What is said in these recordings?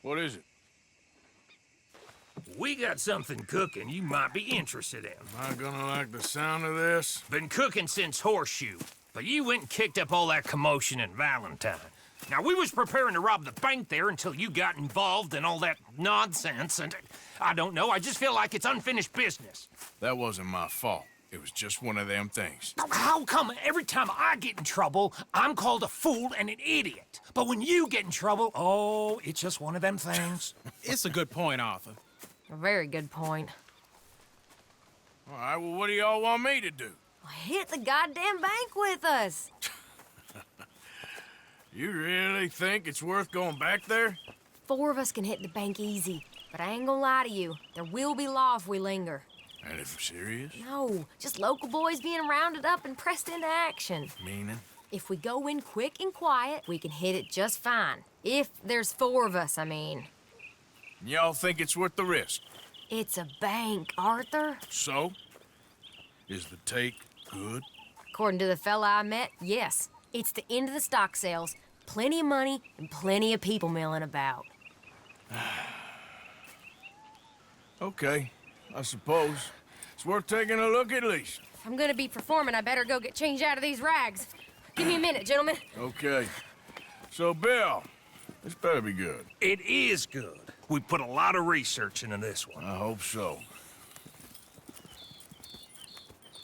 What is it? We got something cooking you might be interested in. Am I gonna like the sound of this? Been cooking since Horseshoe, but you went and kicked up all that commotion in Valentine. Now, we was preparing to rob the bank there until you got involved in all that nonsense, and I don't know, I just feel like it's unfinished business. That wasn't my fault. It was just one of them things. How come every time I get in trouble, I'm called a fool and an idiot? But when you get in trouble, oh, it's just one of them things. It's a good point, Arthur. A very good point. All right, well, what do y'all want me to do? Hit the goddamn bank with us. You really think it's worth going back there? 4 of us can hit the bank easy, but I ain't gonna lie to you. There will be law if we linger. And if serious? No, just local boys being rounded up and pressed into action. Meaning? If we go in quick and quiet, we can hit it just fine. If there's 4 of us, I mean. Y'all think it's worth the risk? It's a bank, Arthur. So? Is the take good? According to the fella I met, yes. It's the end of the stock sales. Plenty of money and plenty of people milling about. Okay, I suppose. It's worth taking a look at least. If I'm gonna be performing, I better go get changed out of these rags. Give me a minute, gentlemen. Okay. So, Bill, this better be good. It is good. We put a lot of research into this one. I hope so.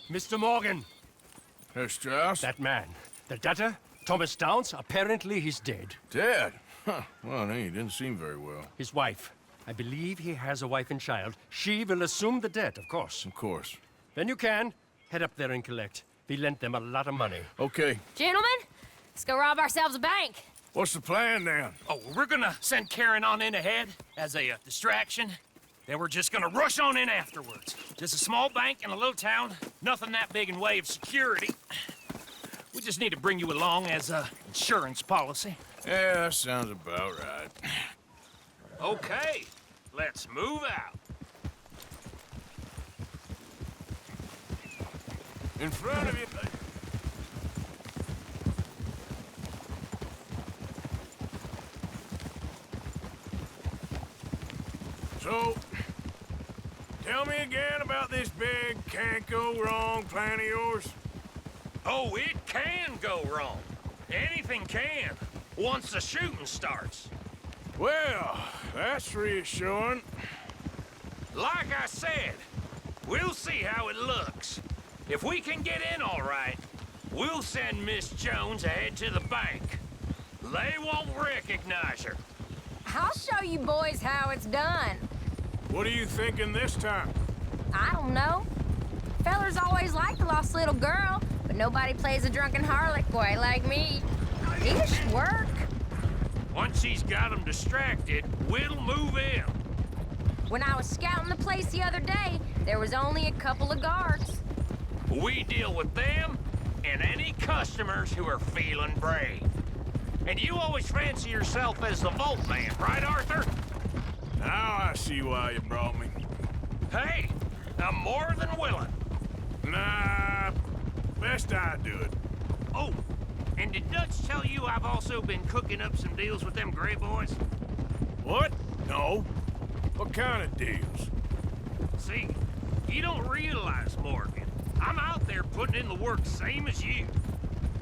Mr. Morgan, Herr Strauss? that man, the debtor, Thomas Downs, apparently he's dead. Dead? Huh. Well, he didn't seem very well. His wife, I believe he has a wife and child. She will assume the debt, of course. Of course. When you can, head up there and collect. We lent them a lot of money. Okay. Gentlemen, let's go rob ourselves a bank. What's the plan, then? Oh, we're gonna send Karen on in ahead as a distraction. Then we're just gonna rush on in afterwards. Just a small bank in a little town. Nothing that big in way of security. We just need to bring you along as a insurance policy. Yeah, that sounds about right. Okay, let's move out. In front of you. So, tell me again about this big can't-go-wrong plan of yours. Oh, it can go wrong. Anything can, once the shooting starts. Well, that's reassuring. Like I said, we'll see how it looks. If we can get in all right, we'll send Miss Jones ahead to the bank. They won't recognize her. I'll show you boys how it's done. What are you thinking this time? I don't know. Fellers always liked a lost little girl, but nobody plays a drunken harlot quite like me. It should work. Once she's got them distracted, we'll move in. When I was scouting the place the other day, there was only a couple of guards. We deal with them and any customers who are feeling brave. And you always fancy yourself as the vault man, right, Arthur? Now I see why you brought me. Hey, I'm more than willing. Nah, best I do it. Oh, and did Dutch tell you I've also been cooking up some deals with them Gray boys? What? No. What kind of deals? See, you don't realize, Morgan. I'm out there putting in the work same as you.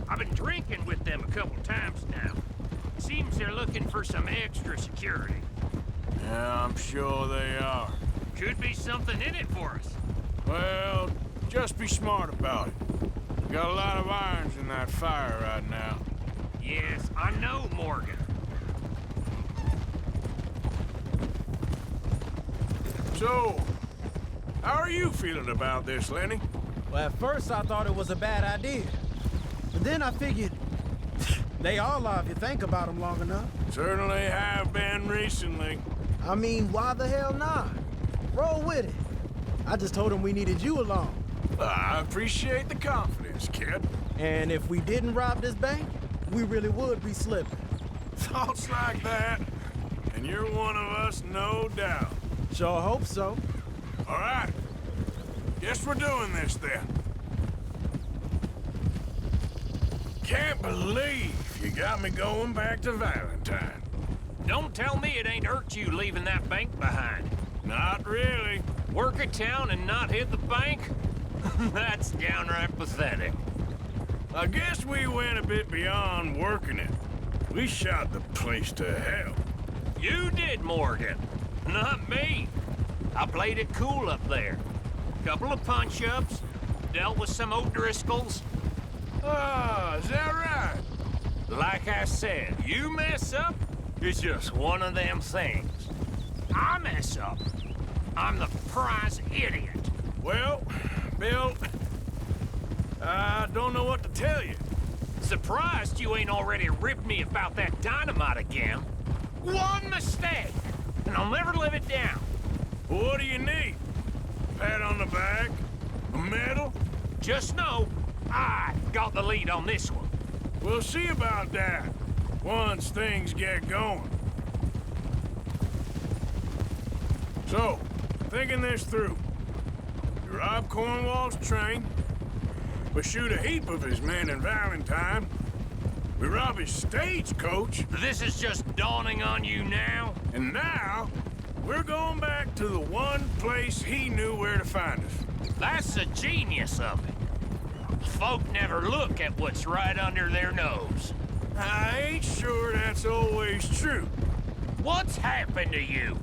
I've been drinking with them a couple times now. Seems they're looking for some extra security. Yeah, I'm sure they are. Could be something in it for us. Well, just be smart about it. Got a lot of irons in that fire right now. Yes, I know, Morgan. So, how are you feeling about this, Lenny? Well, at first I thought it was a bad idea. But then I figured, they all are if you think about them long enough. Certainly have been recently. I mean, why the hell not? Roll with it. I just told him we needed you along. I appreciate the confidence, kid. And if we didn't rob this bank, we really would be slipping. Thoughts like that, and you're one of us, no doubt. Sure hope so. All right. Guess we're doing this then. Can't believe you got me going back to Valentine. Don't tell me it ain't hurt you leaving that bank behind. Not really. Work a town and not hit the bank? That's downright pathetic. I guess we went a bit beyond working it. We shot the place to hell. You did, Morgan. Not me. I played it cool up there. Couple of punch-ups, dealt with some O'Driscolls. Ah, is that right? Like I said, you mess up, it's just one of them things. I mess up, I'm the prize idiot. Well, Bill, I don't know what to tell you. Surprised you ain't already ripped me about that dynamite again. One mistake, and I'll never live it down. What do you need? Pat on the back? A medal? Just know, I got the lead on this one. We'll see about that once things get going. So, thinking this through. You rob Cornwall's train. We shoot a heap of his men in Valentine. We rob his stagecoach. This is just dawning on you now? And now, we're going back to the one place he knew where to find us. That's the genius of it. Folk never look at what's right under their nose. I ain't sure that's always true. What's happened to you?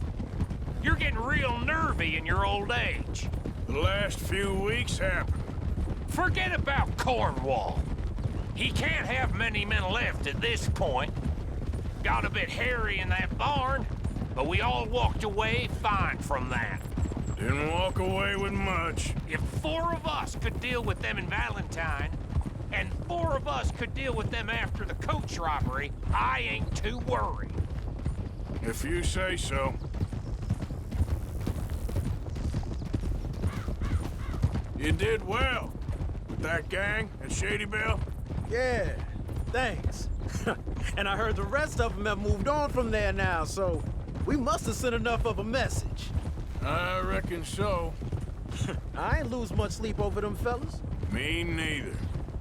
You're getting real nervy in your old age. The last few weeks happened. Forget about Cornwall. He can't have many men left at this point. Got a bit hairy in that barn, but we all walked away fine from that. Didn't walk away with much. If 4 of us could deal with them in Valentine, and 4 of us could deal with them after the coach robbery, I ain't too worried. If you say so. You did well with that gang at Shady Belle. Yeah, thanks. And I heard the rest of them have moved on from there now, so we must have sent enough of a message. I reckon so. I ain't lose much sleep over them fellas. Me neither.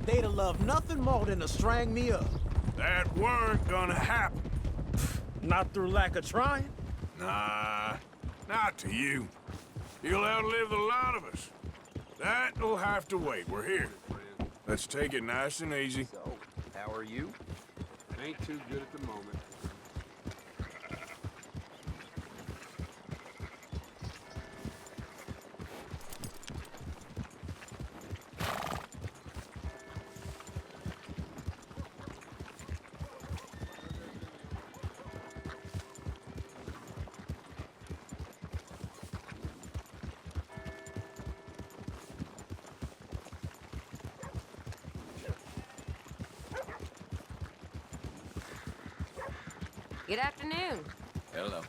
They'd have loved nothing more than to strang me up. That weren't gonna happen. Not through lack of trying. Nah, not to you. You'll outlive the lot of us. That'll have to wait. We're here. Let's take it nice and easy. So, how are you? Ain't too good at the moment. Good afternoon. Hello.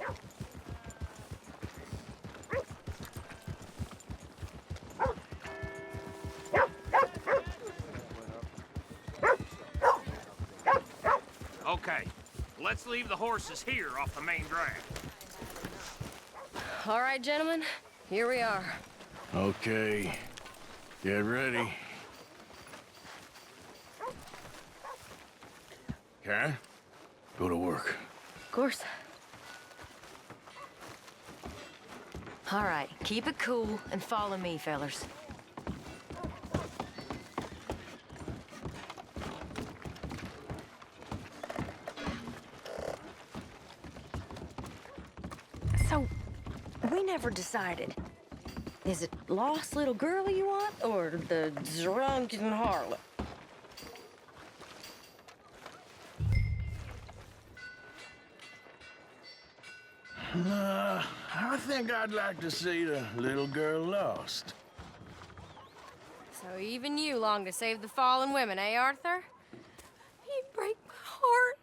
Okay, let's leave the horses here off the main drag. All right, gentlemen, here we are. Okay. Get ready. Karen, go to work. Of course. All right, keep it cool and follow me, fellers. So, we never decided. Is it lost little girl you want, or the drunken harlot? I think I'd like to see the little girl lost. So even you long to save the fallen women, eh, Arthur? You break my heart.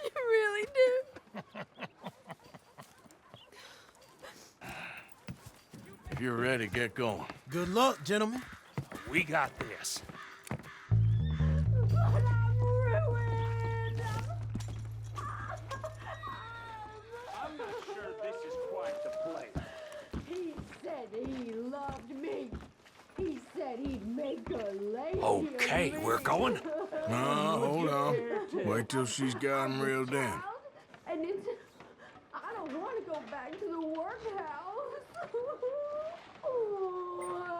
You really do. If you're ready, get going. Good luck, gentlemen. We got this. He said he loved me. He said he'd make a lady. Okay, we're going. No, hold on. Wait till she's got him reeled in. and it's... I don't want to go back to the workhouse.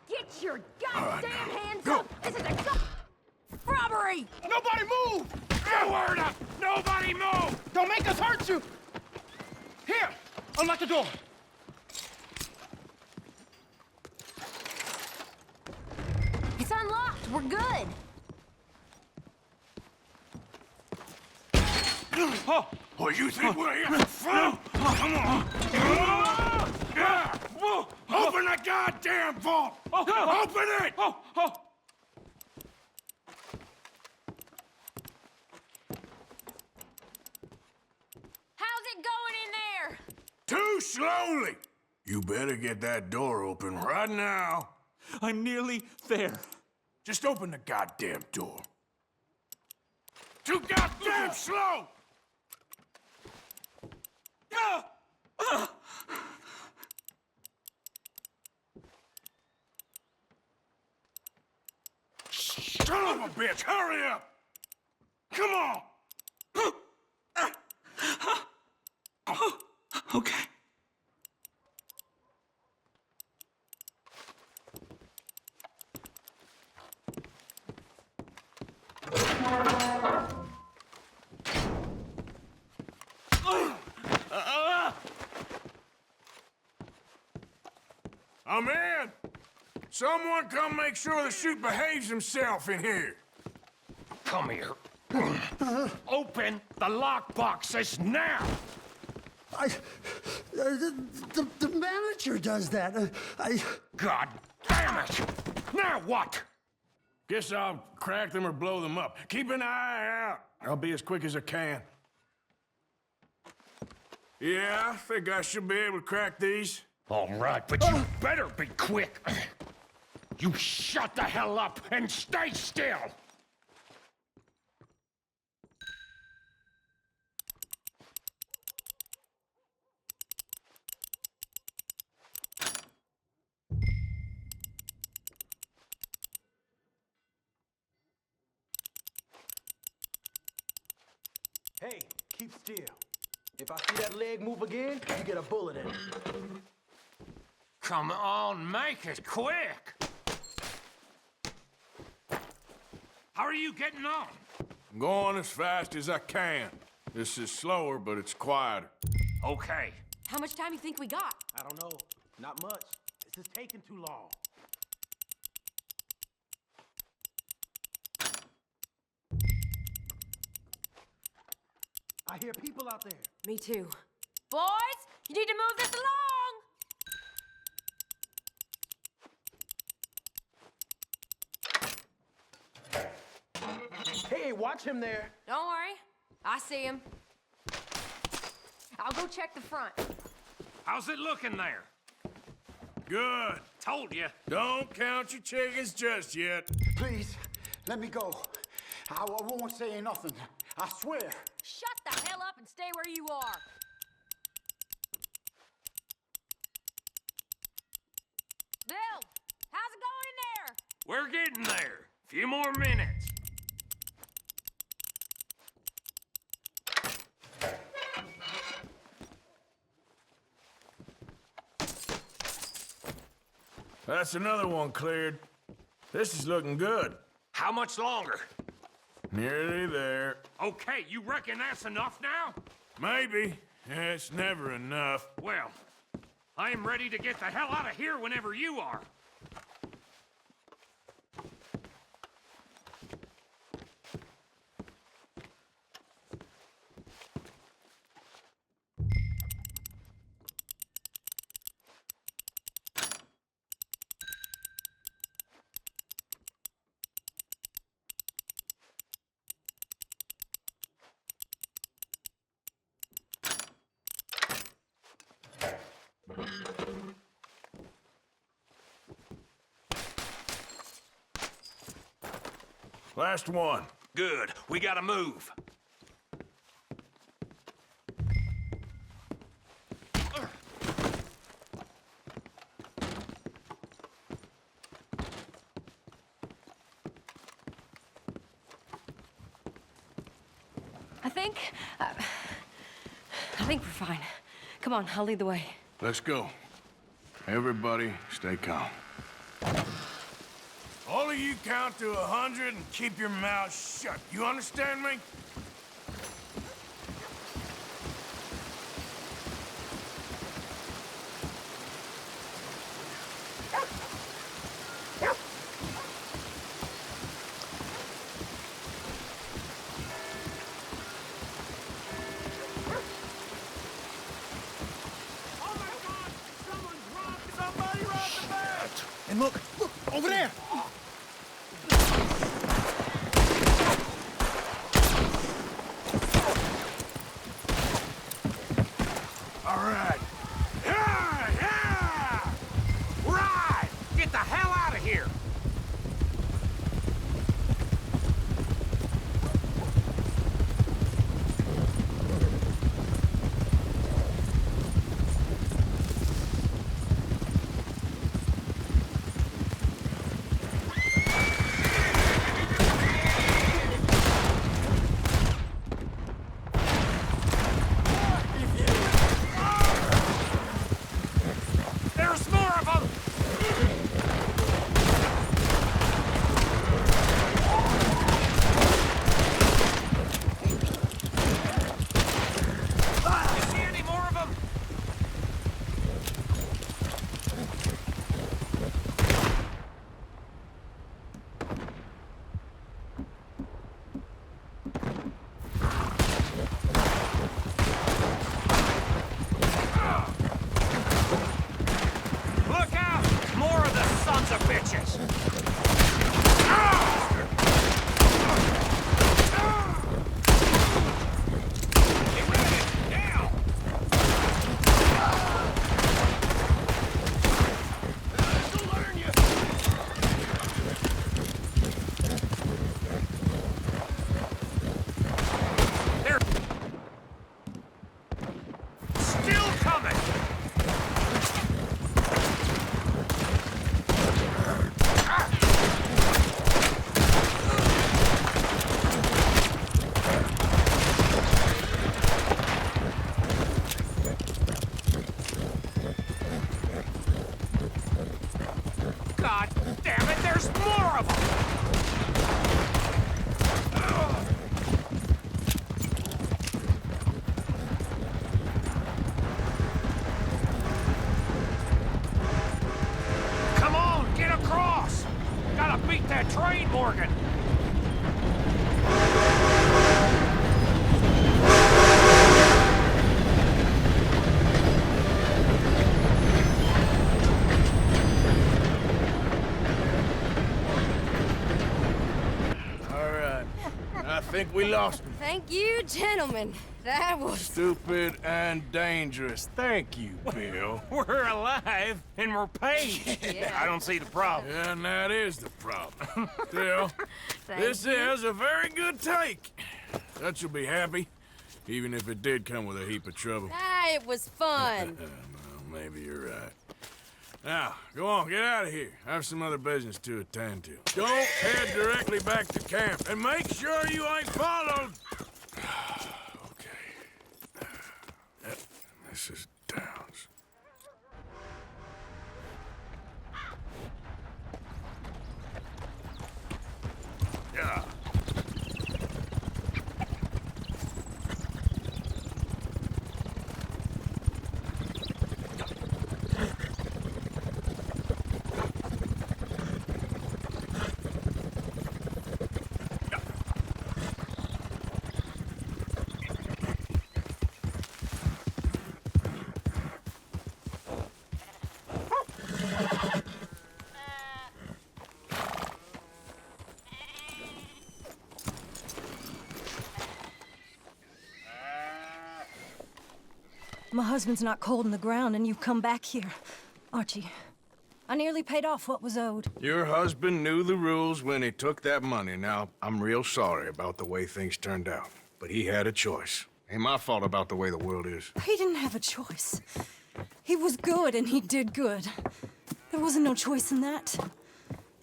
Get your goddamn hands up! This is a robbery! Nobody move! No word up! Nobody move! Don't make us hurt you! Here! Unlock the door! It's unlocked. We're good. Oh, you think we're here for fun? Come on. Open the goddamn vault! Open it! How's it going in there? Too slowly! You better get that door open right now. I'm nearly there. Just open the goddamn door. Too goddamn slow! Son of a bitch, hurry up! Come on! Okay. I'm in! Someone come make sure the chute behaves himself in here. Come here. Open the lockboxes now! The manager does that. God damn it! Now what? Guess I'll crack them or blow them up. Keep an eye out. I'll be as quick as I can. Yeah, I think I should be able to crack these. All right, but you better be quick. You shut the hell up and stay still! Hey, keep still. If I see that leg move again, you get a bullet in it. Come on, make it quick! How are you getting on? I'm going as fast as I can. This is slower, but it's quieter. Okay. How much time you think we got? I don't know. Not much. This is taking too long. I hear people out there. Me too. Boys, you need to move this along! Hey, watch him there. Don't worry. I see him. I'll go check the front. How's it looking there? Good. Told you. Don't count your chickens just yet. Please, let me go. I won't say nothing. I swear. Shut the hell up and stay where you are. Bill, how's it going in there? We're getting there. Few more minutes. That's another one cleared. This is looking good. How much longer? Nearly there. Okay, you reckon that's enough now? Maybe. It's never enough. Well, I am ready to get the hell out of here whenever you are. Last one. Good. We gotta move. think we're fine. Come on, I'll lead the way. Let's go. Everybody, stay calm. All of you count to 100 and keep your mouths shut. You understand me? And look, over there! All right. Yeah! Right! Get the hell out of here! There's more of them! You see any more of them? Look out! More of the sons of bitches! Get ready! Now! This'll learn you! They're still coming! God damn it, there's more of them! Come on, get across! Gotta beat that train, Morgan! All right. I think we lost him. Thank you, gentlemen. That was... Stupid and dangerous. Thank you, Bill. We're alive, and we're paid. I don't see the problem. Yeah, and that is the problem. Still, Thank this you. is a very good take. Dutch will be happy, even if it did come with a heap of trouble. Ah, it was fun. Well, maybe you're right. Now, go on, get out of here. I have some other business to attend to. Don't head directly back to camp, and make sure you ain't followed. Okay. Yep, this is Downs. Yeah. My husband's not cold in the ground, and you've come back here. Archie, I nearly paid off what was owed. Your husband knew the rules when he took that money. Now, I'm real sorry about the way things turned out. But he had a choice. Ain't my fault about the way the world is. He didn't have a choice. He was good, and he did good. There wasn't no choice in that.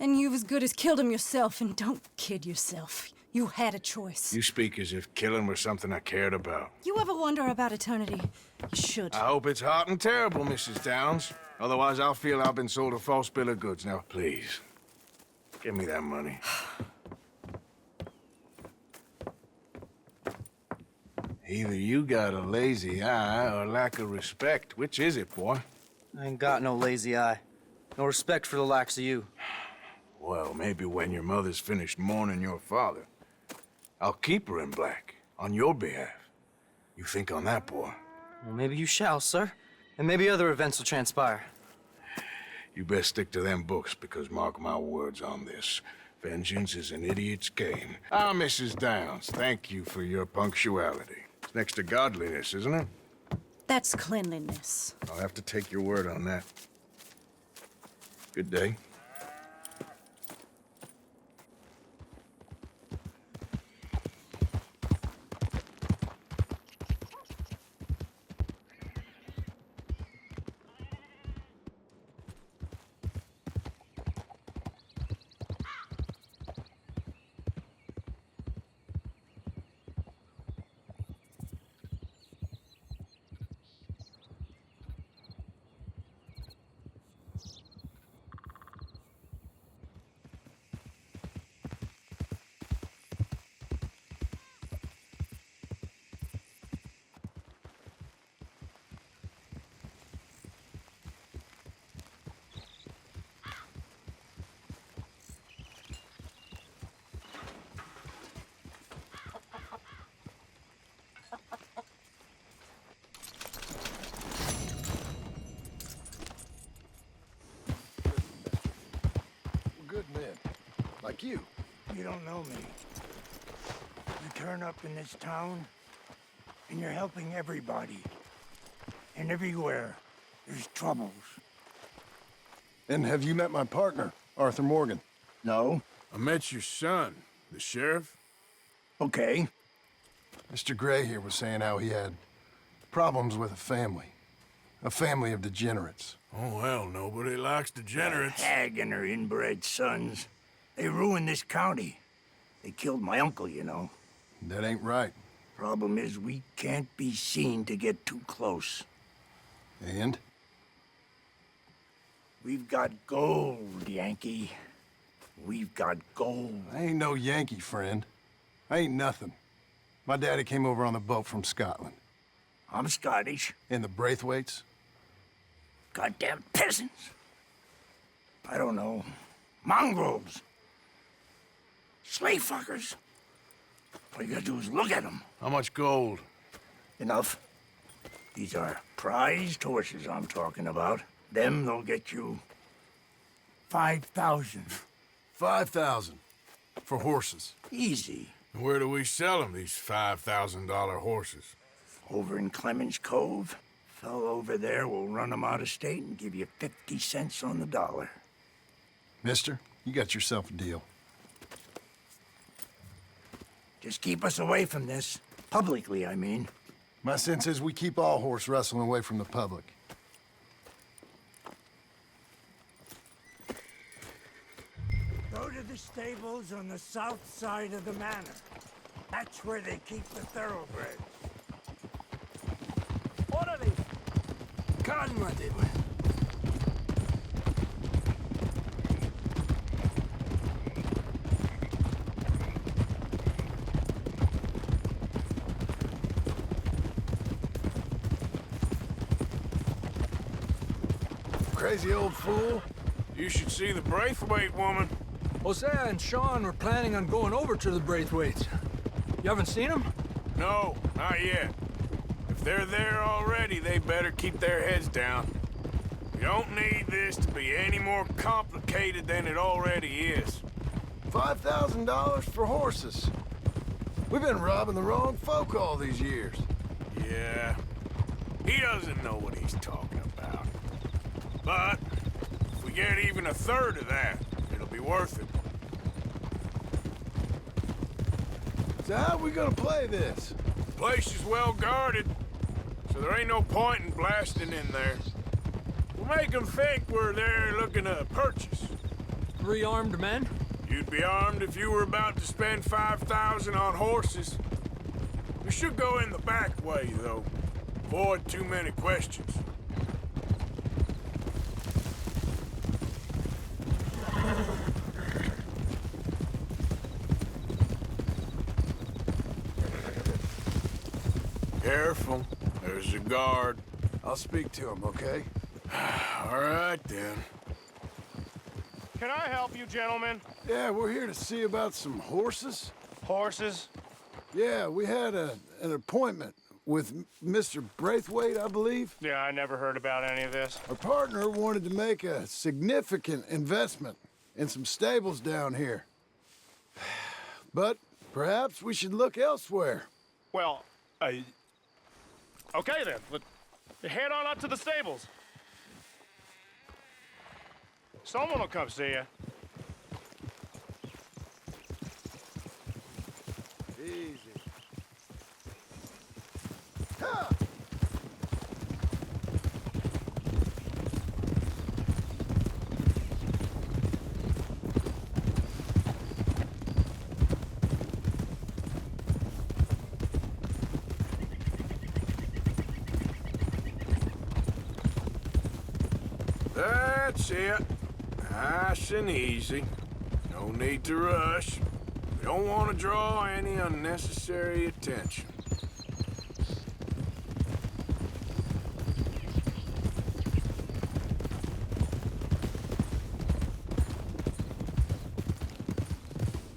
And you've as good as killed him yourself, and don't kid yourself. You had a choice. You speak as if killing was something I cared about. You ever wonder about eternity? You should. I hope it's hot and terrible, Mrs. Downs. Otherwise, I'll feel I've been sold a false bill of goods. Now, please, give me that money. Either you got a lazy eye or lack of respect. Which is it, boy? I ain't got no lazy eye. No respect for the likes of you. Well, maybe when your mother's finished mourning your father, I'll keep her in black, on your behalf. You think on that, boy? Well, maybe you shall, sir. And maybe other events will transpire. You best stick to them books, because mark my words on this. Vengeance is an idiot's game. Ah, Mrs. Downs, thank you for your punctuality. It's next to godliness, isn't it? That's cleanliness. I'll have to take your word on that. Good day. Good men, like you. You don't know me. You turn up in this town, and you're helping everybody. And everywhere, there's troubles. And have you met my partner, Arthur Morgan? No? I met your son, the sheriff. Okay. Mr. Gray here was saying how he had problems with a family of degenerates. Oh, well, nobody likes degenerates. That hag and her inbred sons. They ruined this county. They killed my uncle, you know. That ain't right. Problem is, we can't be seen to get too close. And? We've got gold, Yankee. We've got gold. I ain't no Yankee, friend. I ain't nothing. My daddy came over on the boat from Scotland. I'm Scottish. And the Braithwaites? Goddamn peasants. I don't know. Mongrels. Slave fuckers. All you gotta do is look at them. How much gold? Enough. These are prized horses I'm talking about. Them, they'll get you 5,000. 5,000 for horses. Easy. Where do we sell them, these $5,000 horses? Over in Clemens Cove. Fellow over there will run them out of state and give you 50 cents on the dollar. Mister, you got yourself a deal. Just keep us away from this. Publicly, I mean. My sense is we keep all horse wrestling away from the public. Go to the stables on the south side of the manor. That's where they keep the thoroughbreds. Órale! Cálmate, güey. Crazy old fool. You should see the Braithwaite woman. Hosea and Sean were planning on going over to the Braithwaites. You haven't seen them? No, not yet. If they're there already, they better keep their heads down. We don't need this to be any more complicated than it already is. $5,000 for horses. We've been robbing the wrong folk all these years. Yeah, he doesn't know what he's talking about. But if we get even a third of that, it'll be worth it. So how are we gonna play this? The place is well guarded, so there ain't no point in blasting in there. We'll make them think we're there looking to purchase. 3 armed men? You'd be armed if you were about to spend 5,000 on horses. We should go in the back way, though. Avoid too many questions. Careful. There's a guard. I'll speak to him, okay? All right, then. Can I help you, gentlemen? Yeah, we're here to see about some horses. Horses? Yeah, we had an appointment with Mr. Braithwaite, I believe. Yeah, I never heard about any of this. Our partner wanted to make a significant investment in some stables down here. But perhaps we should look elsewhere. Well, okay then. Head on up to the stables. Someone will come see you. Easy. That's it. Nice and easy. No need to rush. We don't want to draw any unnecessary attention.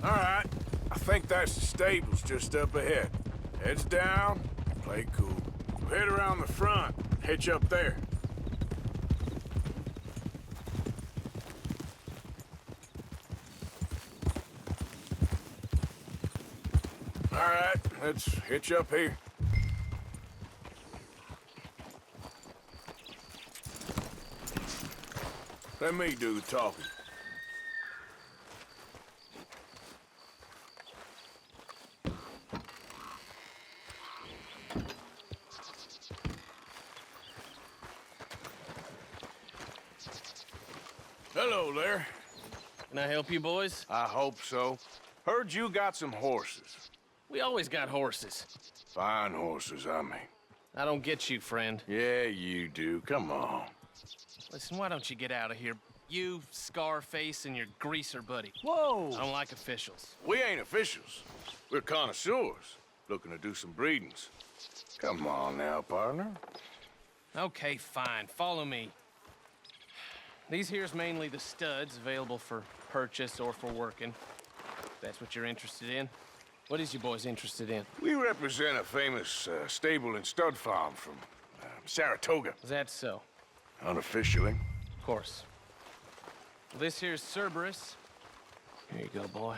All right. I think that's the stables just up ahead. Heads down, play cool. We'll head around the front, hitch up there. All right, let's hitch up here. Let me do the talking. Hello there. Can I help you, boys? I hope so. Heard you got some horses. We always got horses. Fine horses, I mean. I don't get you, friend. Yeah, you do. Come on. Listen, why don't you get out of here? You, Scarface, and your greaser buddy. Whoa! I don't like officials. We ain't officials. We're connoisseurs, looking to do some breedings. Come on now, partner. Okay, fine. Follow me. These here's mainly the studs available for purchase or for working. If that's what you're interested in. What is you boys interested in? We represent a famous stable and stud farm from Saratoga. Is that so? Unofficially. Of course. Well, this here's Cerberus. Here you go, boy.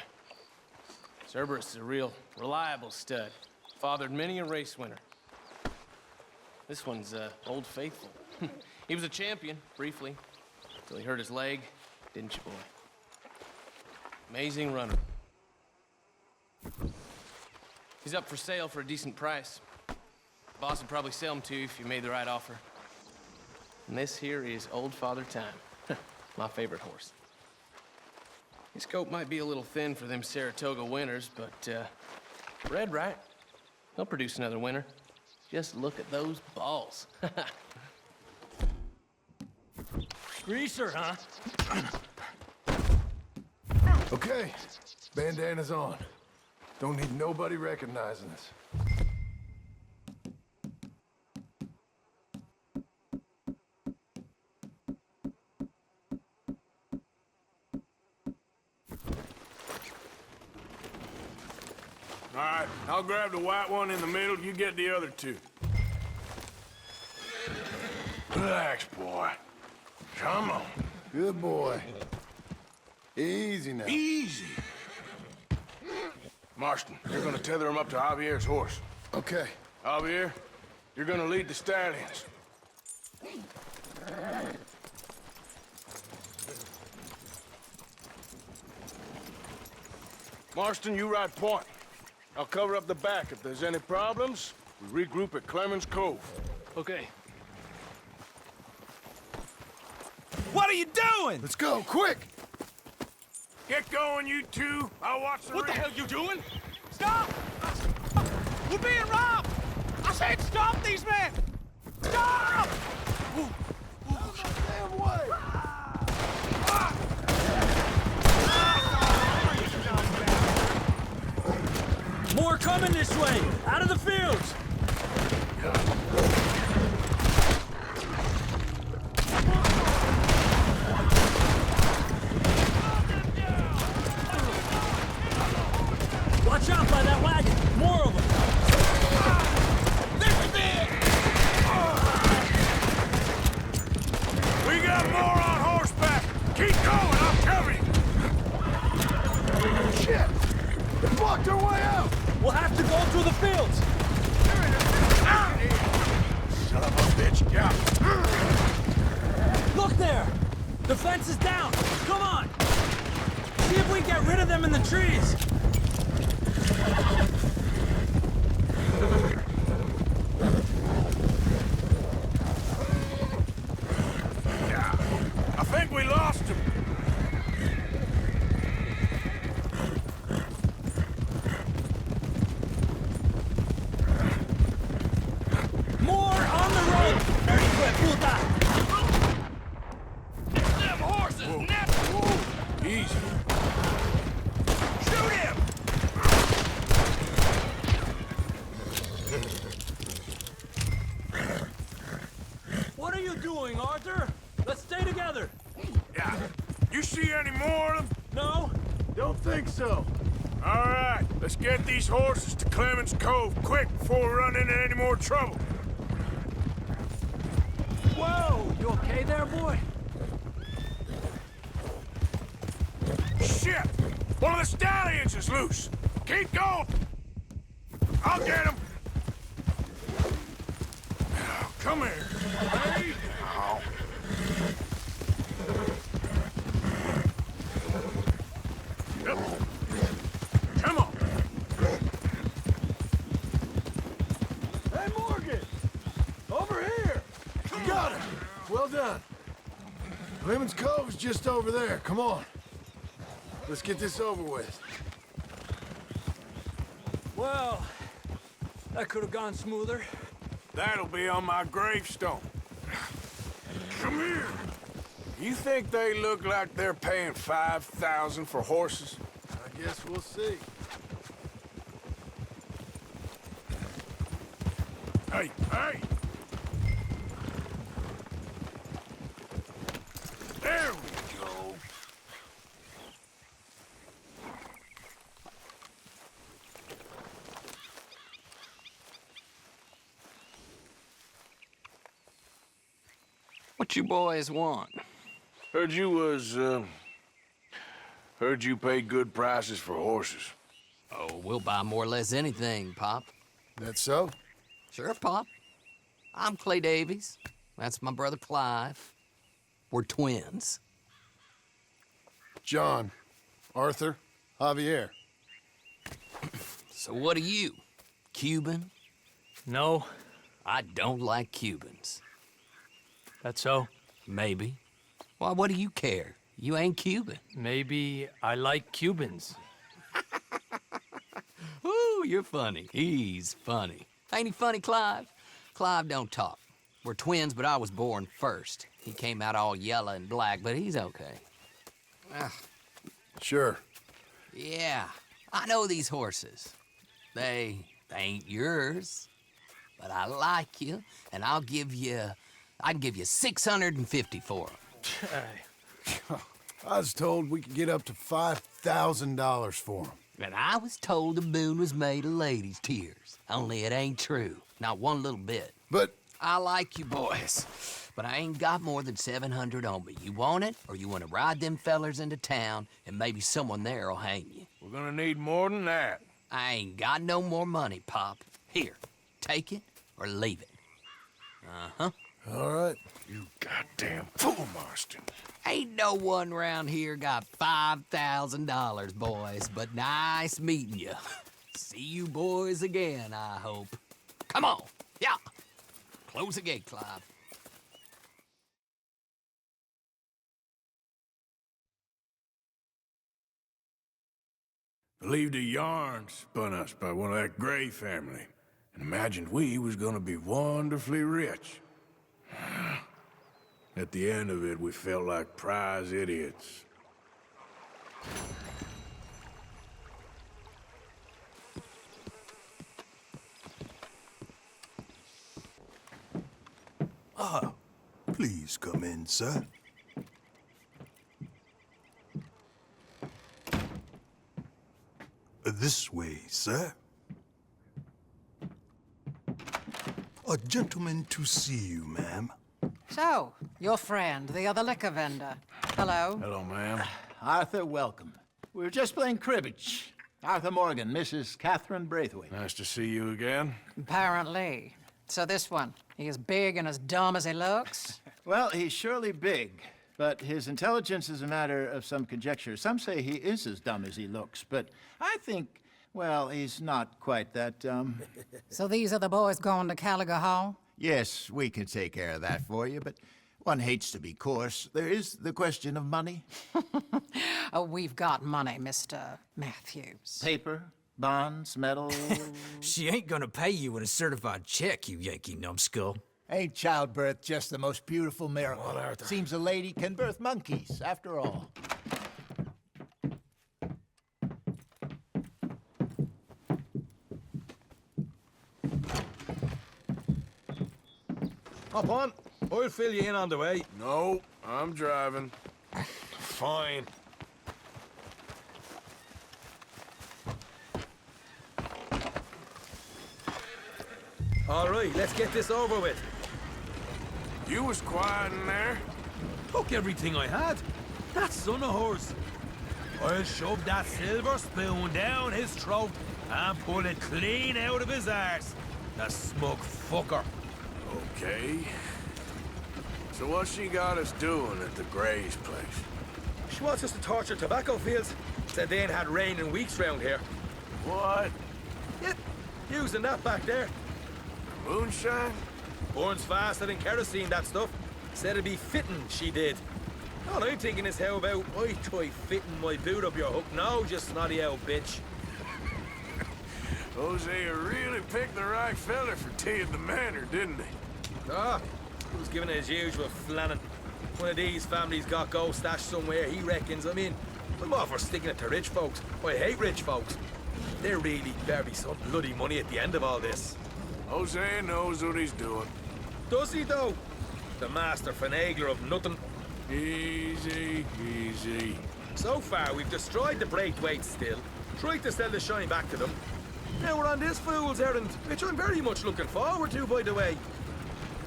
Cerberus is a real reliable stud. Fathered many a race winner. This one's Old Faithful. He was a champion, briefly, till he hurt his leg, didn't you, boy? Amazing runner. He's up for sale for a decent price. Boss would probably sell him to you if you made the right offer. And this here is Old Father Time, my favorite horse. His coat might be a little thin for them Saratoga winters, but bred right, he'll produce another winter. Just look at those balls. Greaser, huh? Okay, bandana's on. Don't need nobody recognizing us. All right, I'll grab the white one in the middle. You get the other two. Relax, boy. Come on. Good boy. Easy now. Easy. Marston, you're gonna tether him up to Javier's horse. Okay. Javier, you're gonna lead the stallions. Marston, you ride point. I'll cover up the back. If there's any problems, we regroup at Clemens Cove. Okay. What are you doing? Let's go, quick! Get going, you two. I'll watch the What the ring. hell you doing? Stop! We're being robbed! I said stop these men! Stop! Damn way! More coming this way! Out of the fields! Watch out by that wagon! More of them! We got more on horseback. Keep going, I'll cover you. Shit! They blocked our way out! We'll have to go through the fields! Son of a bitch, yeah. Look there! The fence is down! Come on! See if we can get rid of them in the trees! Yeah. I think we lost him. More on the road! Hijo de puta! Them horses! Whoa, easy. Shoot him! What are you doing, Arthur? Let's stay together! Yeah. You see any more of them? No? Don't think so. All right, let's get these horses to Clemens Cove quick before we run into any more trouble. Whoa! You okay there, boy? Shit! One of the stallions is loose. Keep going. I'll get him. Now, come here. Hey. Now. Yep. Come on. Hey, Morgan! Over here! You got him! Well done. Clemens Cove's just over there. Come on. Let's get this over with. Well, that could have gone smoother. That'll be on my gravestone. Come here. You think they look like they're paying $5,000 for horses? I guess we'll see. Hey, hey! There we go. What you boys want? Heard you pay good prices for horses. Oh, we'll buy more or less anything, Pop. That so? Sure, Pop. I'm Clay Davies. That's my brother Clive. We're twins. John, Arthur, Javier. So what are you? Cuban? No. I don't like Cubans. That's so? Maybe. Why, what do you care? You ain't Cuban. Maybe I like Cubans. Ooh, you're funny. He's funny. Ain't he funny, Clive? Clive don't talk. We're twins, but I was born first. He came out all yellow and black, but he's okay. Sure. Yeah, I know these horses. They ain't yours. But I like you, and I can give you $650 for them. I was told we could get up to $5,000 for them. And I was told the moon was made of ladies' tears. Only it ain't true. Not one little bit. But I like you boys, but I ain't got more than $700 on me. You want it, or you want to ride them fellers into town, and maybe someone there'll hang you? We're gonna need more than that. I ain't got no more money, Pop. Here, take it or leave it. Uh-huh. All right. You goddamn fool, Marston. Ain't no one round here got $5,000, boys, but nice meeting you. See you boys again, I hope. Come on, yeah. Close the gate, Clive. Believed a yarn spun us by one of that Gray family, and imagined we was gonna be wonderfully rich. At the end of it, we felt like prize idiots. Ah, please come in, sir. This way, sir. A gentleman to see you, ma'am. So, your friend, the other liquor vendor. Hello. Hello, ma'am. Arthur, welcome. We were just playing cribbage. Arthur Morgan, Mrs. Catherine Braithwaite. Nice to see you again. Apparently. So this one, he is big and as dumb as he looks? Well, he's surely big, but his intelligence is a matter of some conjecture. Some say he is as dumb as he looks, but I think, well, he's not quite that dumb. So these are the boys going to Caliga Hall? Yes, we can take care of that for you, but one hates to be coarse. There is the question of money. Oh, we've got money, Mr. Matthews. Paper, bonds, metal. She ain't gonna pay you with a certified check, you Yankee numbskull. Ain't childbirth just the most beautiful miracle? Well, Arthur. Seems a lady can birth monkeys, after all. Hop on. I'll fill you in on the way. No, I'm driving. Fine. All right, let's get this over with. You was quiet in there. Took everything I had. That son of hers. I'll shove that silver spoon down his throat and pull it clean out of his arse. The smug fucker. Okay. So what's she got us doing at the Gray's place? She wants us to torture tobacco fields. Said they ain't had rain in weeks round here. What? Yep, using that back there. Moonshine? Burns faster than kerosene, that stuff. Said it'd be fitting, she did. All I'm thinking is how about I try fitting my boot up your hook now, you snotty old bitch. Hosea really picked the right fella for tea at the manor, didn't he? Ah, he was giving it his usual flannin'. One of these families got gold stashed somewhere, he reckons. I mean, I'm all for sticking it to rich folks. I hate rich folks. There really better be some bloody money at the end of all this. Hosea knows what he's doing. Does he, though? The master finagler of nothing. Easy, easy. So far, we've destroyed the Braithwaites still, tried to sell the shine back to them. Now we're on this fool's errand, which I'm very much looking forward to, by the way.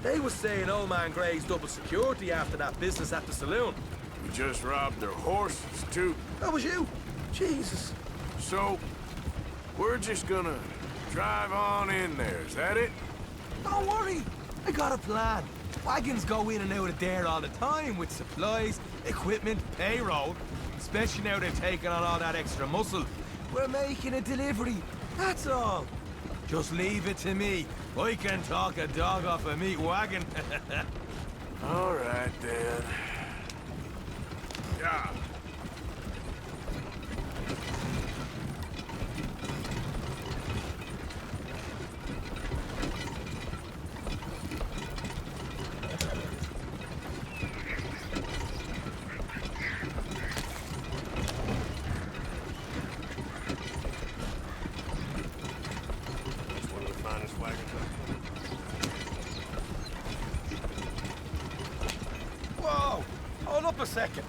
They was saying old man Gray's double security after that business at the saloon. We just robbed their horses, too. That was you? Jesus. So, we're just gonna drive on in there, is that it? Don't worry, I got a plan. Wagons go in and out of there all the time with supplies, equipment, payroll. Especially now they've taken on all that extra muscle. We're making a delivery, that's all. Just leave it to me. I can talk a dog off a meat wagon. All right, then. Yeah. Whoa! Hold up a second.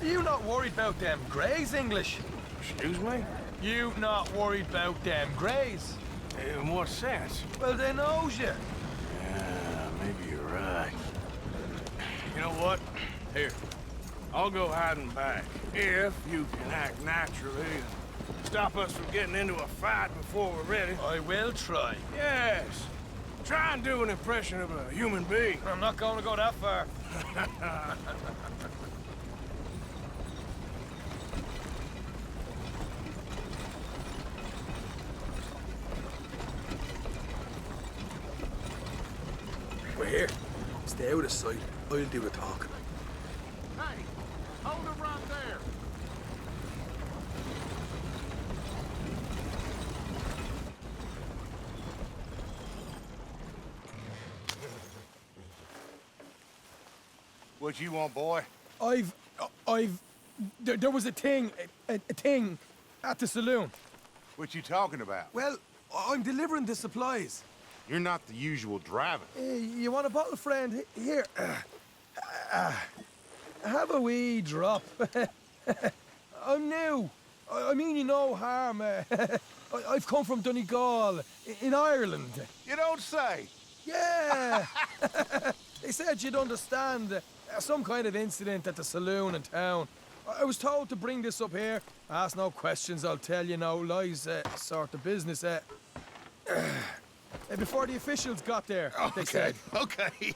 Are you not worried about them Greys, English? Excuse me? You not worried about them Greys? In what sense? Well, they knows you. Yeah, maybe you're right. You know what? Here, I'll go hiding back. If you can act naturally and stop us from getting into a fight before we're ready. I will try. Yes. Try and do an impression of a human being. I'm not going to go that far. We're here. Stay out of sight. I'll do the talking. Hey, hold it right there. What you want, boy? There was a thing at the saloon. What you talking about? Well, I'm delivering the supplies. You're not the usual driver. You want a bottle, friend? Here. Have a wee drop. I'm new. I mean you no harm. I've come from Donegal, in Ireland. You don't say? Yeah. They said you'd understand. Some kind of incident at the saloon in town. I was told to bring this up here. Ask no questions, I'll tell you no lies, sort of business. Before the officials got there, they said. Okay.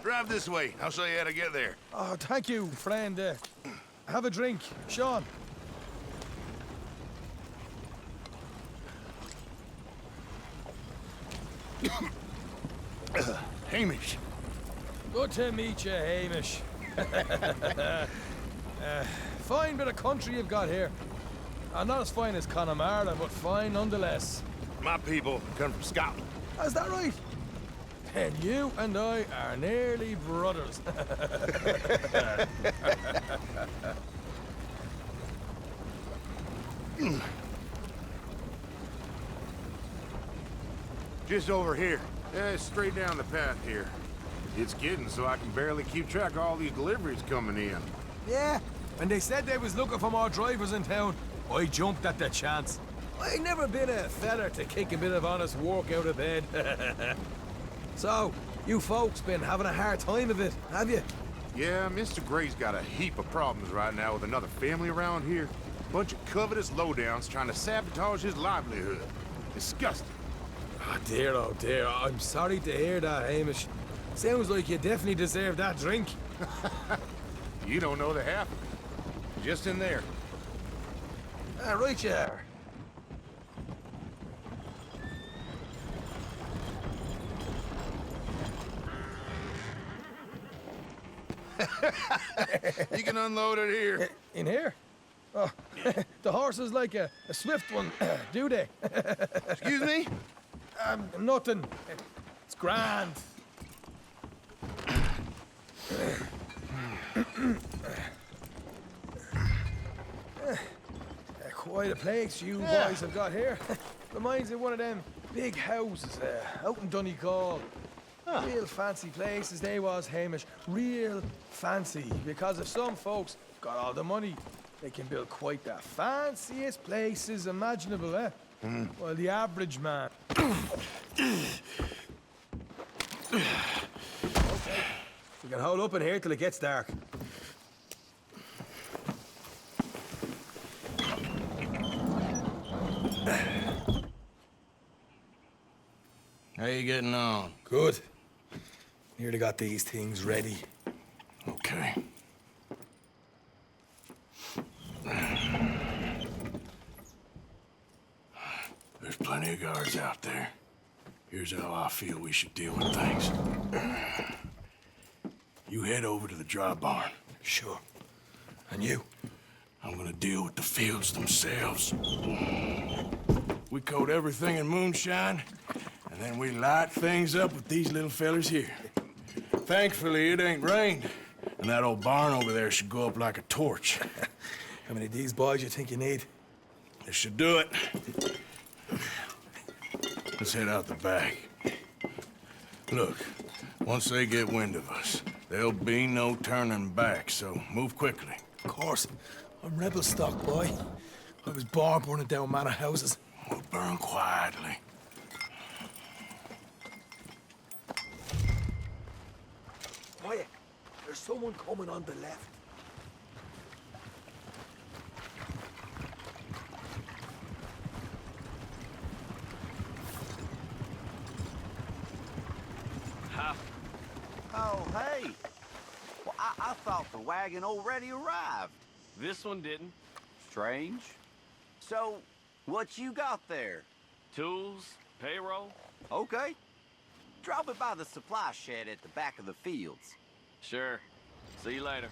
Drive this way. I'll show you how to get there. Oh, thank you, friend. Have a drink, Sean. Hamish. Good to meet you, Hamish. Fine bit of country you've got here. Not as fine as Connemara, but fine nonetheless. My people come from Scotland. Is that right? And you and I are nearly brothers. Just over here. Yeah, straight down the path here. It's getting so I can barely keep track of all these deliveries coming in. Yeah, and they said they was looking for more drivers in town. I jumped at the chance. I never been a feller to kick a bit of honest work out of bed. So, you folks been having a hard time of it, have you? Yeah, Mr. Gray's got a heap of problems right now with another family around here. Bunch of covetous lowdowns trying to sabotage his livelihood. Disgusting. Oh dear, I'm sorry to hear that, Hamish. Sounds like you definitely deserve that drink. You don't know the half of it. Just in there. Right you are. You can unload it here. In here? Oh, the horses like a swift one, do they? Excuse me? Nothing. It's grand. Quite a place you boys have got here. Reminds me of one of them big houses out in Donegal. Real fancy places they was, Hamish. Real fancy. Because if some folks got all the money, they can build quite the fanciest places imaginable, eh? Well, the average man... Okay. We can hold up in here till it gets dark. How you getting on? Good. Nearly got these things ready. Okay. There's plenty of guards out there. Here's how I feel we should deal with things. You head over to the dry barn. Sure. And you? I'm gonna deal with the fields themselves. We coat everything in moonshine, and then we light things up with these little fellers here. Thankfully, it ain't rained, and that old barn over there should go up like a torch. How many of these boys you think you need? This should do it. Let's head out the back. Look, once they get wind of us, there'll be no turning back, so move quickly. Of course. I'm rebel stock, boy. I was born burning down manor houses. We'll burn quietly. Quiet. There's someone coming on the left. Oh, hey. Well, I thought the wagon already arrived. This one didn't. Strange. So, what you got there? Tools, payroll. Okay. Drop it by the supply shed at the back of the fields. Sure. See you later.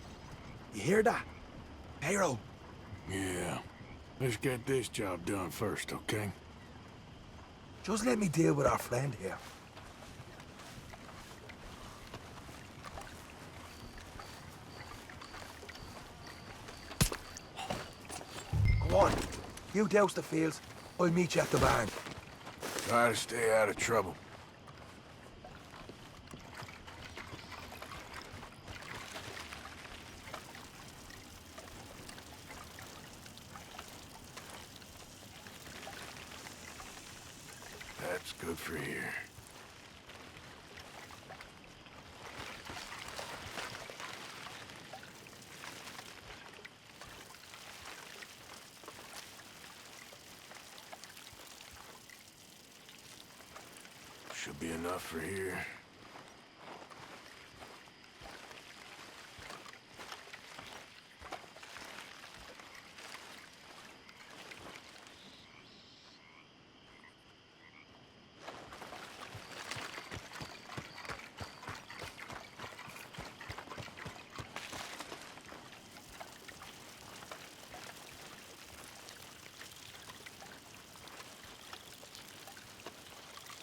You hear that? Payroll. Yeah. Let's get this job done first, okay? Just let me deal with our friend here. You douse the fields. I'll meet you at the barn. Try to stay out of trouble. That's good for here. Should be enough for here.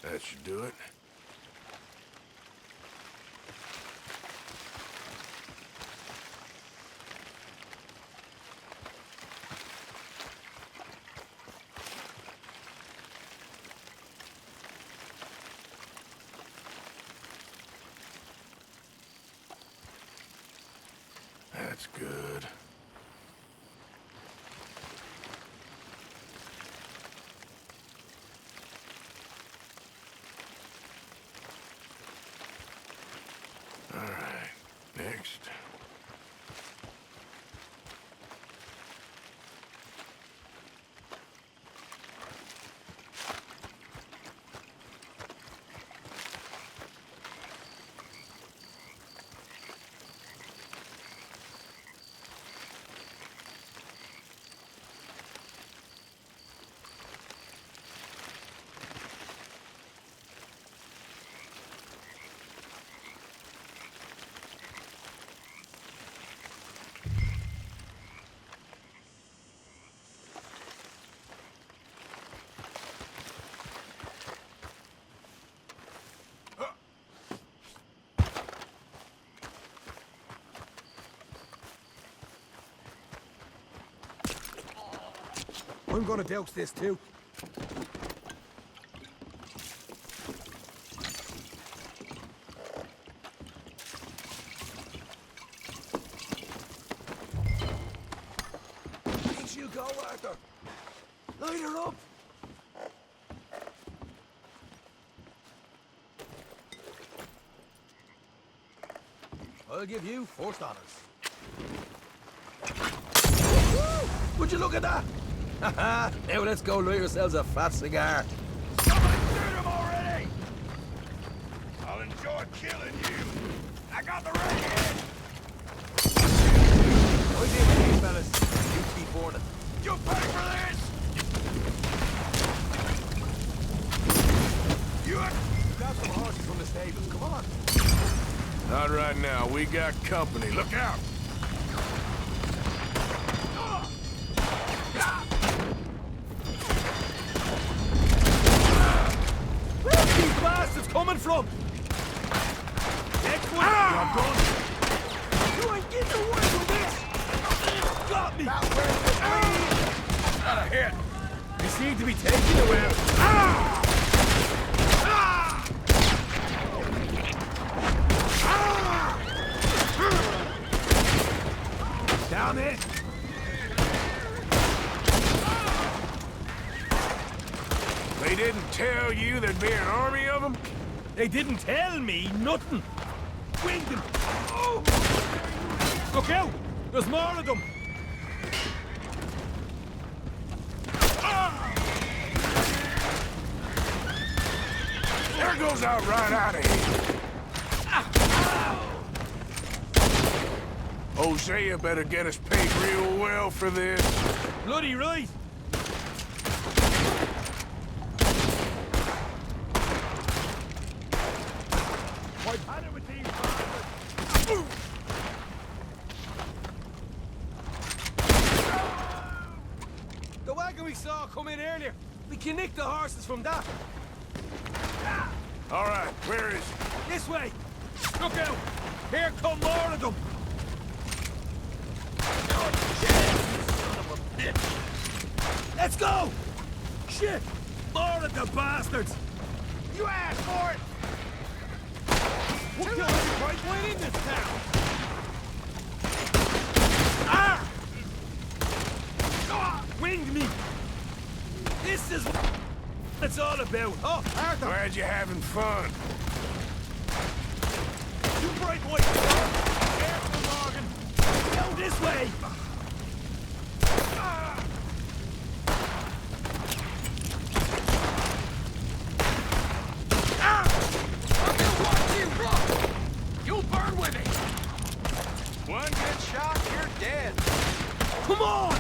That should do it. That's good. All right, next. I'm gonna douse this too. In she'll go, Arthur. Light her up. I'll give you first honors. Woo! Would you look at that? Haha! Now let's go light yourselves a fat cigar. Somebody shoot him already! I'll enjoy killing you. I got the right head. I did with these fellas. You keep warning. You pay for this! You grab some horses from the stables. Come on. Not right now. We got company. Look out! Where's these bastards coming from? Next one! I'm done. You ain't getting away from this! Got me! Got a hit! You seem to be taking it well. Down it! They didn't tell you there'd be an army of them? They didn't tell me nothing. Wing them! Oh. Look out! There's more of them! There goes out right out of here. Hosea better get us paid real well for this. Bloody right! I've had it with these bastards. The wagon we saw come in earlier. We can nick the horses from that. All right, where is it? This way! Look out! Here come more of them! Oh, shit! Son of a bitch! Let's go! Shit! More of the bastards! You asked for it! We'll kill every right way in this town! Winged me! This is what it's all about. Oh, Arthur! Glad you're having fun. You break away! Careful, Morgan! Go this way! You'll burn with it! One good shot, you're dead. Come on!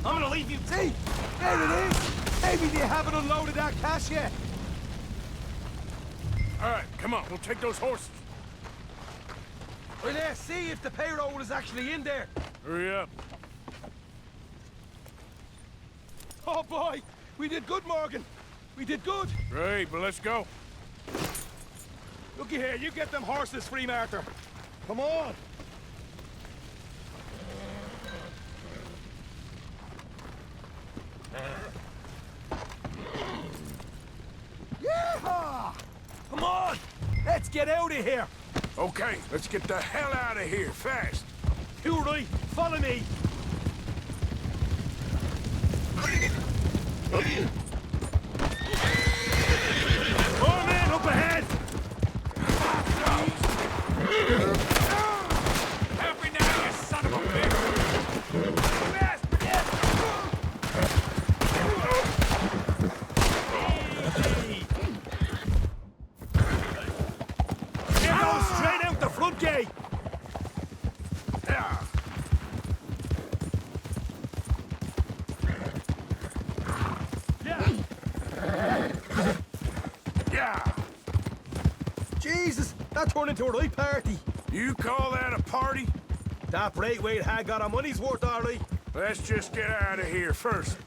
I'm gonna leave you. See? There it is! Maybe they haven't unloaded that cash yet. All right, come on, we'll take those horses. Well, yeah, see if the payroll is actually in there. Hurry up. Oh, boy! We did good, Morgan. We did good. Great, but let's go. Looky here, you get them horses free, Martha. Come on. Yeehaw! Come on! Let's get out of here! Okay, let's get the hell out of here, fast. You right, follow me! More men up ahead! Help me now, you son of a bitch! Here goes straight out the front gate! Jesus, that turned into a right party. You call that a party? That Braithwaite had got our money's worth, all right. Let's just get out of here first.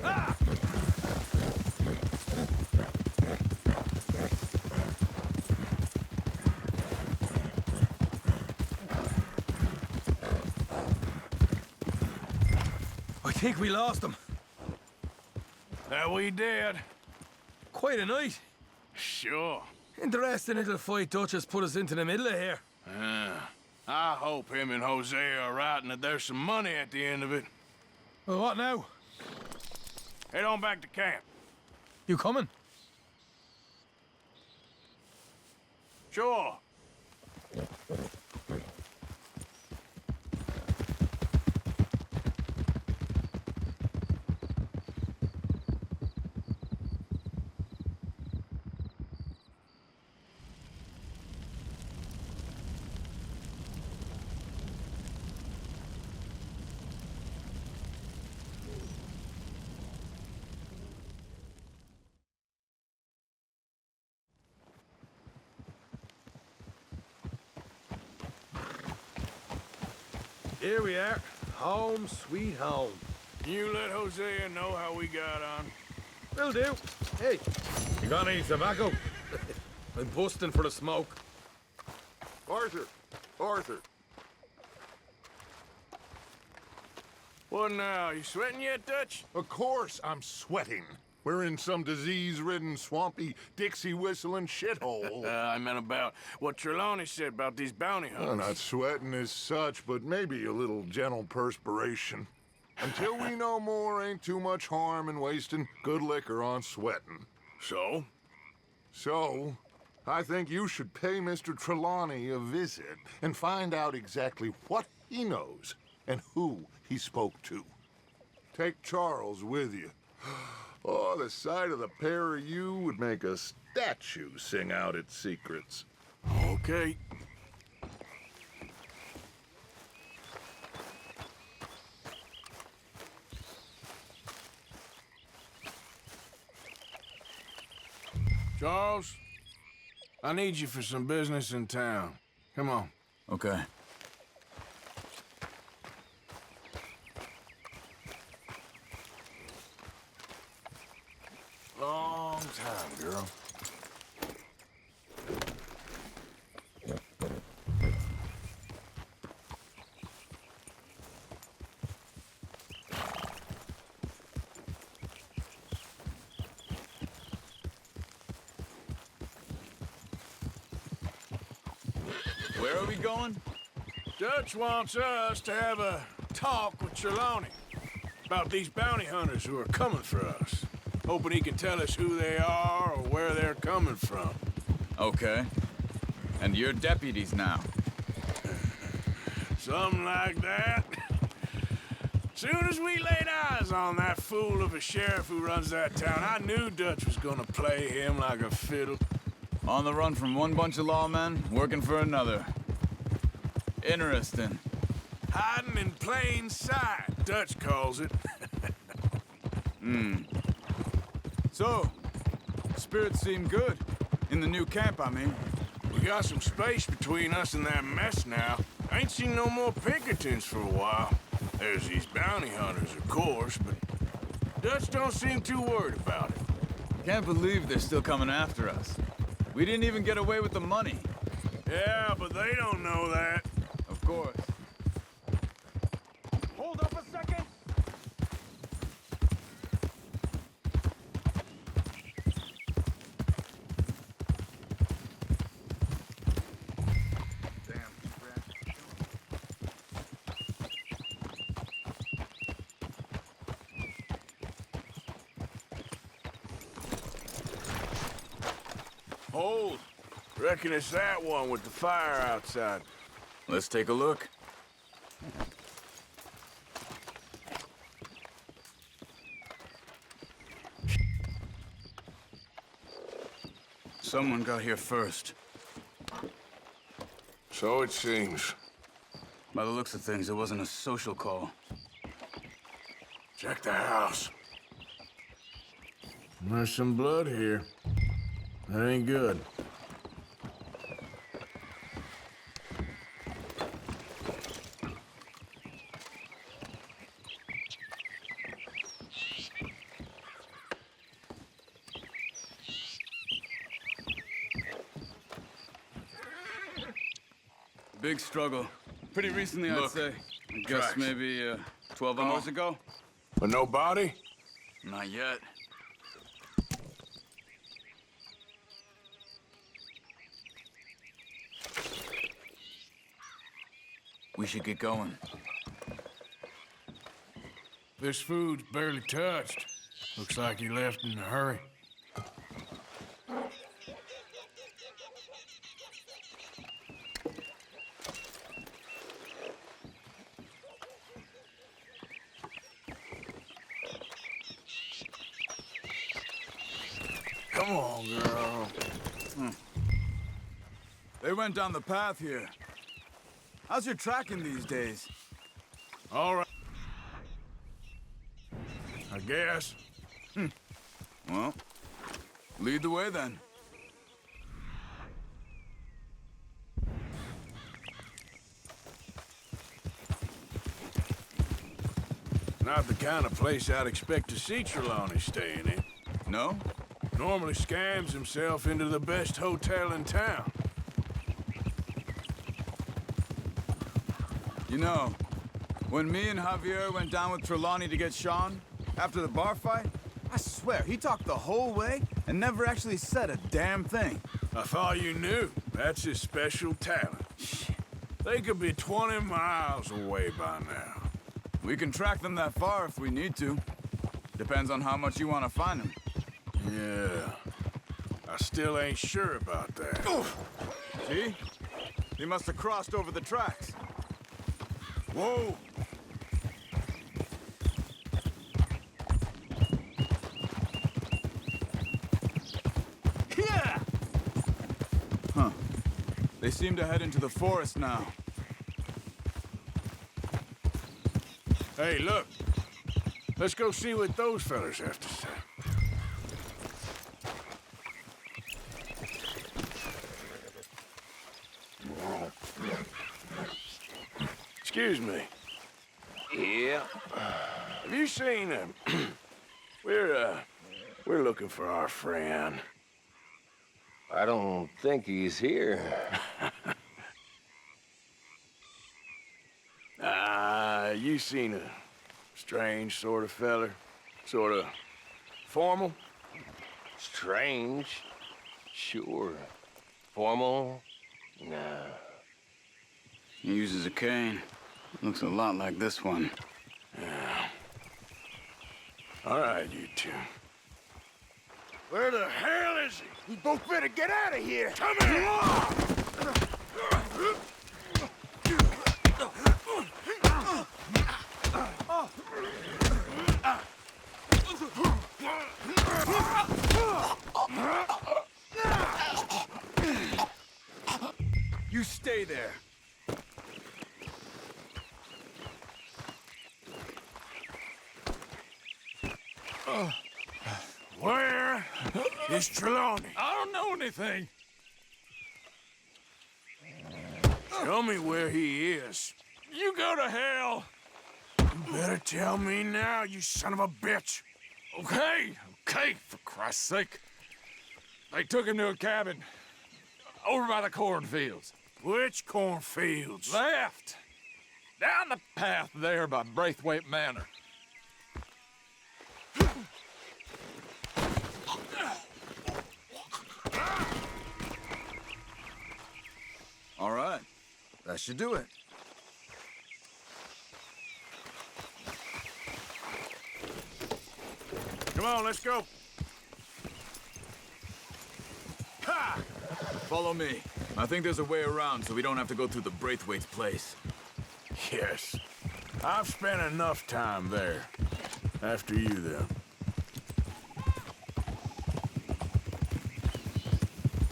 Ah! I think we lost him. That we did. Quite a night. Sure. Interesting little fight Dutch has put us into the middle of here. I hope him and Jose are right and that there's some money at the end of it. Well, what now? Head on back to camp. You coming? Sure. Here we are. Home, sweet home. You let Hosea know how we got on. Will do. Hey, you got any tobacco? I'm busting for the smoke. Arthur! Arthur! What now? You sweating yet, Dutch? Of course I'm sweating. We're in some disease-ridden, swampy, Dixie-whistling shithole. I meant about what Trelawney said about these bounty hunters. Well, not sweating as such, but maybe a little gentle perspiration. Until we know more, ain't too much harm in wasting good liquor on sweating. So? So, I think you should pay Mr. Trelawney a visit and find out exactly what he knows and who he spoke to. Take Charles with you. Oh, the sight of the pair of you would make a statue sing out its secrets. Okay. Charles, I need you for some business in town. Come on. Okay. Oh, Where are we going? Dutch wants us to have a talk with Trelawney about these bounty hunters who are coming for us. Hoping he can tell us who they are or where they're coming from. Okay. And you're deputies now? Something like that. Soon as we laid eyes on that fool of a sheriff who runs that town, I knew Dutch was gonna play him like a fiddle. On the run from one bunch of lawmen, working for another. Interesting. Hiding in plain sight, Dutch calls it. So, spirits seem good. In the new camp, I mean. We got some space between us and that mess now. Ain't seen no more Pinkertons for a while. There's these bounty hunters, of course, but Dutch don't seem too worried about it. Can't believe they're still coming after us. We didn't even get away with the money. Yeah, but they don't know that. Of course. Hold up a second. Hold. Reckon it's that one with the fire outside. Let's take a look. Someone got here first. So it seems. By the looks of things, it wasn't a social call. Check the house. There's some blood here. That ain't good. Big struggle. Pretty recently, I'd Look, say. I guess tracks. maybe 12 hours ago? But no body? Not yet. We should get going. This food's barely touched. Looks like he left in a hurry. Come on, girl. They went down the path here. How's your tracking these days? All right. I guess. Well, lead the way then. Not the kind of place I'd expect to see Trelawney staying in. No? Normally scams himself into the best hotel in town. You know, when me and Javier went down with Trelawney to get Sean, after the bar fight, I swear, he talked the whole way and never actually said a damn thing. I thought you knew. That's his special talent. They could be 20 miles away by now. We can track them that far if we need to. Depends on how much you want to find them. Yeah. I still ain't sure about that. Oof. See? He must have crossed over the tracks. Whoa! Yeah! Huh. They seem to head into the forest now. Hey, look. Let's go see what those fellas have to say. Excuse me. Yeah. Have you seen him? We're looking for our friend. I don't think he's here. You seen a strange sort of feller? Sort of formal? Strange? Sure. Formal? Nah. He uses a cane. Looks a lot like this one. Yeah. All right, you two. Where the hell is he? You both better get out of here! Come here! You stay there. Where is Trelawney? I don't know anything. Show me where he is. You go to hell. You better tell me now, you son of a bitch. Okay, for Christ's sake. They took him to a cabin over by the cornfields. Which cornfields? Left. Down the path there by Braithwaite Manor. All right. That should do it. Come on, let's go. Ha! Follow me. I think there's a way around so we don't have to go through the Braithwaite's place. Yes. I've spent enough time there. After you, then.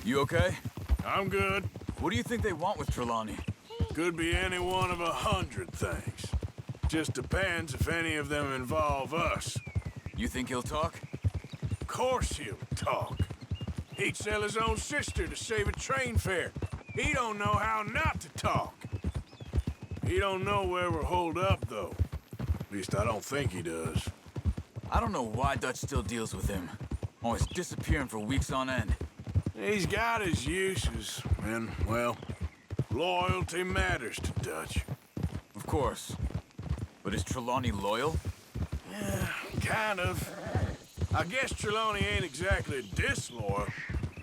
You okay? I'm good. What do you think they want with Trelawney? Could be any one of 100 things. Just depends if any of them involve us. You think he'll talk? Of course he'll talk. He'd sell his own sister to save a train fare. He don't know how not to talk. He don't know where we're holed up, though. At least I don't think he does. I don't know why Dutch still deals with him. Always disappearing for weeks on end. He's got his uses, and, well, loyalty matters to Dutch. Of course. But is Trelawney loyal? Yeah, kind of. I guess Trelawney ain't exactly disloyal.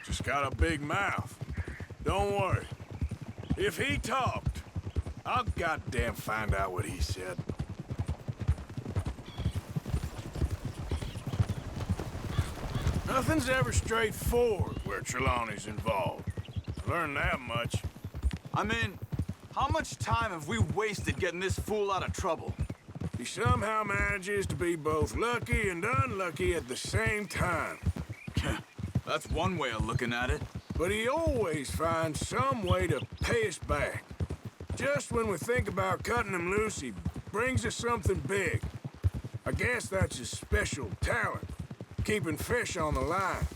Just got a big mouth. Don't worry. If he talked, I'll goddamn find out what he said. Nothing's ever straightforward where Trelawney's involved. I learned that much. I mean, how much time have we wasted getting this fool out of trouble? He somehow manages to be both lucky and unlucky at the same time. That's one way of looking at it. But he always finds some way to pay us back. Just when we think about cutting him loose, he brings us something big. I guess that's his special talent, keeping fish on the line.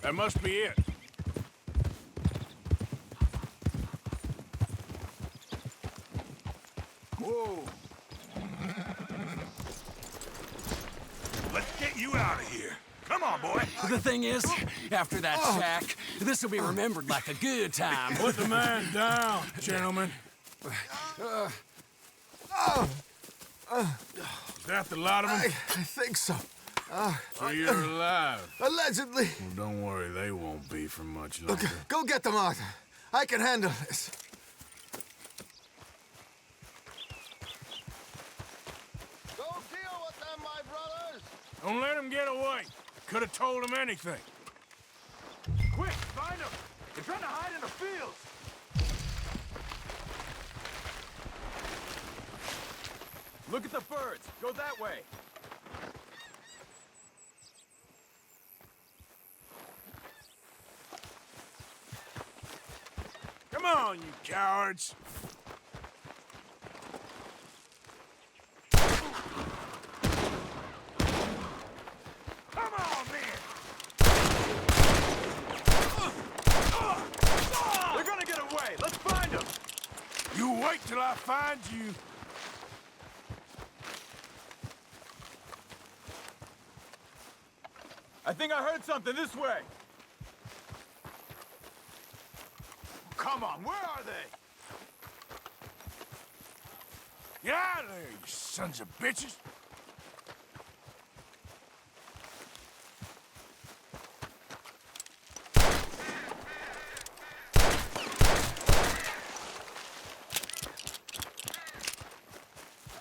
That must be it. Whoa. Let's get you out of here. Come on, boy. The thing is, after that shack, this will be remembered like a good time. Put the man down, gentlemen. Is that the lot of them? I think so. So you're alive? Allegedly. Well, don't worry, they won't be for much longer. Look, go get them, Arthur. I can handle this. Go deal with them, my brothers! Don't let him get away. Could have told him anything. Quick, find them. They're trying to hide in the fields. Look at the birds. Go that way. Come on, you cowards. You wait till I find you. I think I heard something this way. Come on, where are they? Get out of there, you sons of bitches!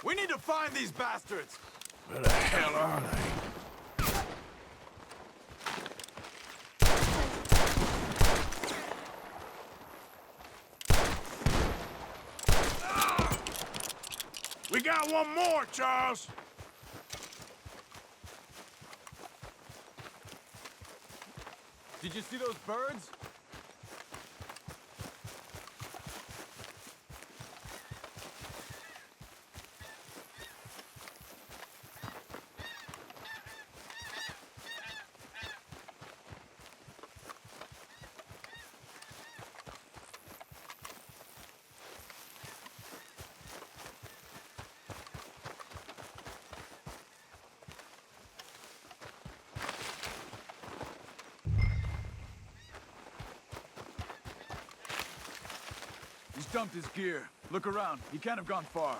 We need to find these bastards! Where the hell are they? We got one more, Charles! Did you see those birds? He's dumped his gear. Look around. He can't have gone far.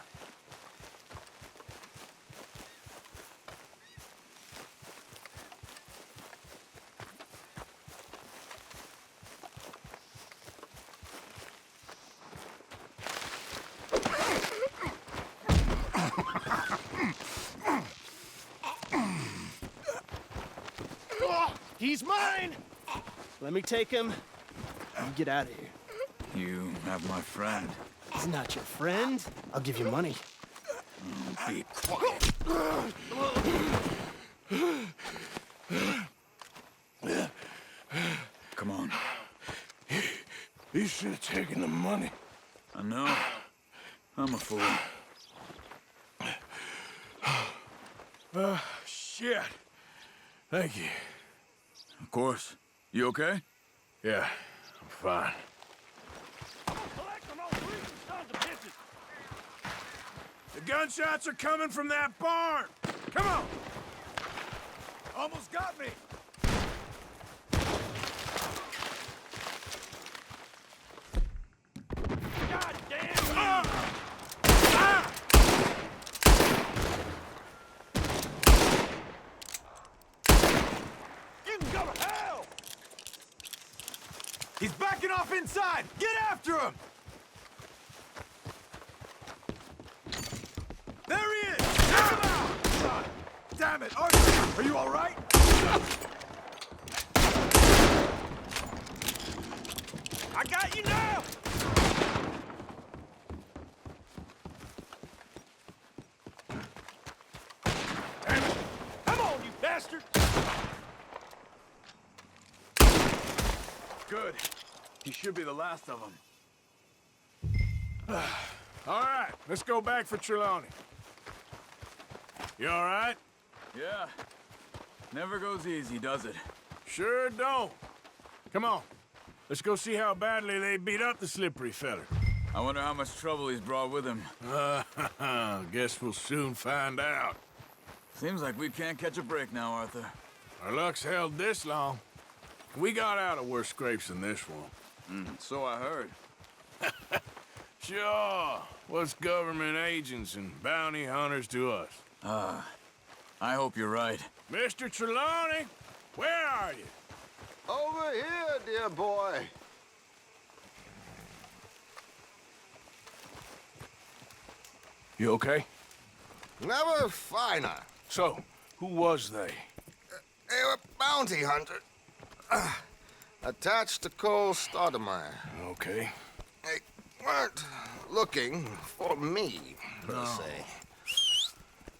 He's mine! Let me take him and get out of here. You have my friend. He's not your friend. I'll give you money. Be quiet. Come on. You should have taken the money. I know. I'm a fool. Shit. Thank you. Of course. You okay? Yeah, I'm fine. The gunshots are coming from that barn! Come on! Almost got me! God damn you! You can go to hell! He's backing off inside! Get after him! There he is! Take him out! Damn it! Arthur, are you all right? I got you now! Damn it! Come on, you bastard! Good. He should be the last of them. All right, let's go back for Trelawney. You all right? Yeah. Never goes easy, does it? Sure don't. Come on. Let's go see how badly they beat up the slippery feller. I wonder how much trouble he's brought with him. Guess we'll soon find out. Seems like we can't catch a break now, Arthur. Our luck's held this long. We got out of worse scrapes than this one. So I heard. Sure. What's government agents and bounty hunters to us? I hope you're right. Mr. Trelawney, where are you? Over here, dear boy. You okay? Never finer. So, who was they? They were bounty hunter. Attached to Cole Stoudemire. Okay. They weren't looking for me, per se.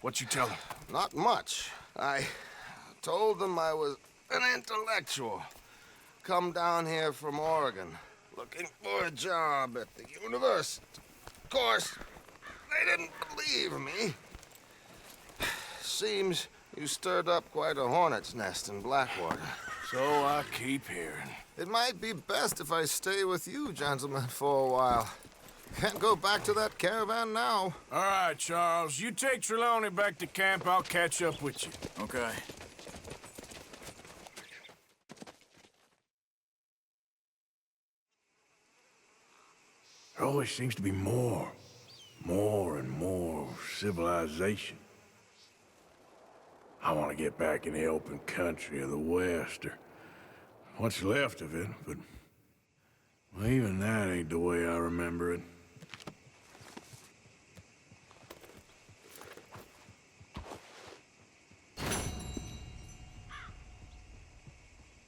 What you tell them? Not much. I told them I was an intellectual. Come down here from Oregon, looking for a job at the university. Of course, they didn't believe me. Seems you stirred up quite a hornet's nest in Blackwater. So I keep hearing. It might be best if I stay with you, gentlemen, for a while. Can't go back to that caravan now. All right, Charles. You take Trelawney back to camp. I'll catch up with you. Okay. There always seems to be more and more civilization. I want to get back in the open country of the West, or what's left of it, but well, even that ain't the way I remember it.